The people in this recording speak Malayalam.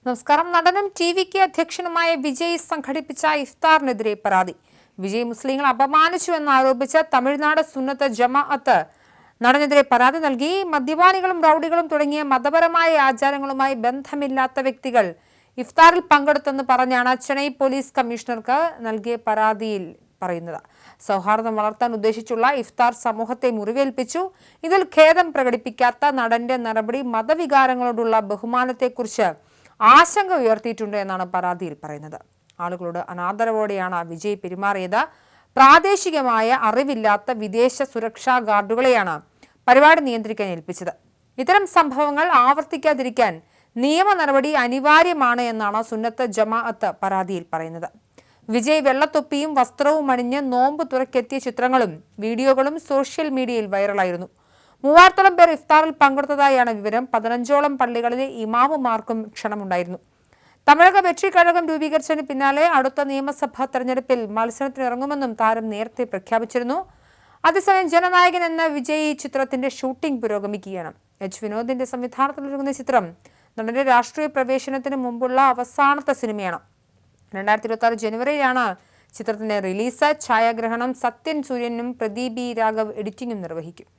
നമസ്കാരം. നടനും ടിവിക്ക് അധ്യക്ഷനുമായ വിജയ് സംഘടിപ്പിച്ച ഇഫ്താറിനെതിരെ പരാതി. വിജയ് മുസ്ലിങ്ങളെ അപമാനിച്ചു എന്നാരോപിച്ച് തമിഴ്നാട് സുന്നത്ത് ജമാഅത്ത് നടനെതിരെ പരാതി നൽകി. മദ്യപാനികളും റൌഡികളും തുടങ്ങിയ മതപരമായ ആചാരങ്ങളുമായി ബന്ധമില്ലാത്ത വ്യക്തികൾ ഇഫ്താറിൽ പങ്കെടുത്തെന്ന് പറഞ്ഞാണ് ചെന്നൈ പോലീസ് കമ്മീഷണർക്ക് നൽകിയ പരാതിയിൽ പറയുന്നത്. സൗഹാർദ്ദം വളർത്താൻ ഉദ്ദേശിച്ചുള്ള ഇഫ്താർ സമൂഹത്തെ മുറിവേൽപ്പിച്ചു. ഇതിൽ ഖേദം പ്രകടിപ്പിക്കാത്ത നടന്റെ നടപടി മതവികാരങ്ങളോടുള്ള ബഹുമാനത്തെക്കുറിച്ച് ആശങ്ക ഉയർത്തിയിട്ടുണ്ട് എന്നാണ് പരാതിയിൽ പറയുന്നത്. ആളുകളോട് അനാദരവോടെയാണ് വിജയ് പെരുമാറിയത്. പ്രാദേശികമായ അറിവില്ലാത്ത വിദേശ സുരക്ഷാ ഗാർഡുകളെയാണ് പരിപാടി നിയന്ത്രിക്കാൻ ഏൽപ്പിച്ചത്. ഇത്തരം സംഭവങ്ങൾ ആവർത്തിക്കാതിരിക്കാൻ നിയമ നടപടി അനിവാര്യമാണ് എന്നാണ് സുന്നത്ത് ജമാഅത്ത് പരാതിയിൽ പറയുന്നത്. വിജയ് വെള്ളത്തൊപ്പിയും വസ്ത്രവും അണിഞ്ഞ് നോമ്പ് തുറക്കെത്തിയ ചിത്രങ്ങളും വീഡിയോകളും സോഷ്യൽ മീഡിയയിൽ വൈറലായിരുന്നു. 3000 പേർ ഇഫ്താറിൽ പങ്കെടുത്തതായാണ് വിവരം. 15ഓളം പള്ളികളിലെ ഇമാമുമാർക്കും ക്ഷണമുണ്ടായിരുന്നു. തമിഴക വെട്രി കഴകം രൂപീകരിച്ചതിന് പിന്നാലെ അടുത്ത നിയമസഭാ തെരഞ്ഞെടുപ്പിൽ മത്സരത്തിനിറങ്ങുമെന്നും താരം നേരത്തെ പ്രഖ്യാപിച്ചിരുന്നു. അതേസമയം ജനനായകൻ എന്ന വിജയ് ചിത്രത്തിന്റെ ഷൂട്ടിംഗ് പുരോഗമിക്കുകയാണ്. എച്ച് വിനോദിന്റെ സംവിധാനത്തിലൊരുങ്ങുന്ന ചിത്രം നടന്റെ രാഷ്ട്രീയ പ്രവേശനത്തിന് മുമ്പുള്ള അവസാനത്തെ സിനിമയാണ്. 2026 ജനുവരിയിലാണ് ചിത്രത്തിന്റെ റിലീസ്. ഛായാഗ്രഹണം സത്യൻ സൂര്യനും പ്രദീപ് രാഘവ് എഡിറ്റിംഗും നിർവഹിക്കും.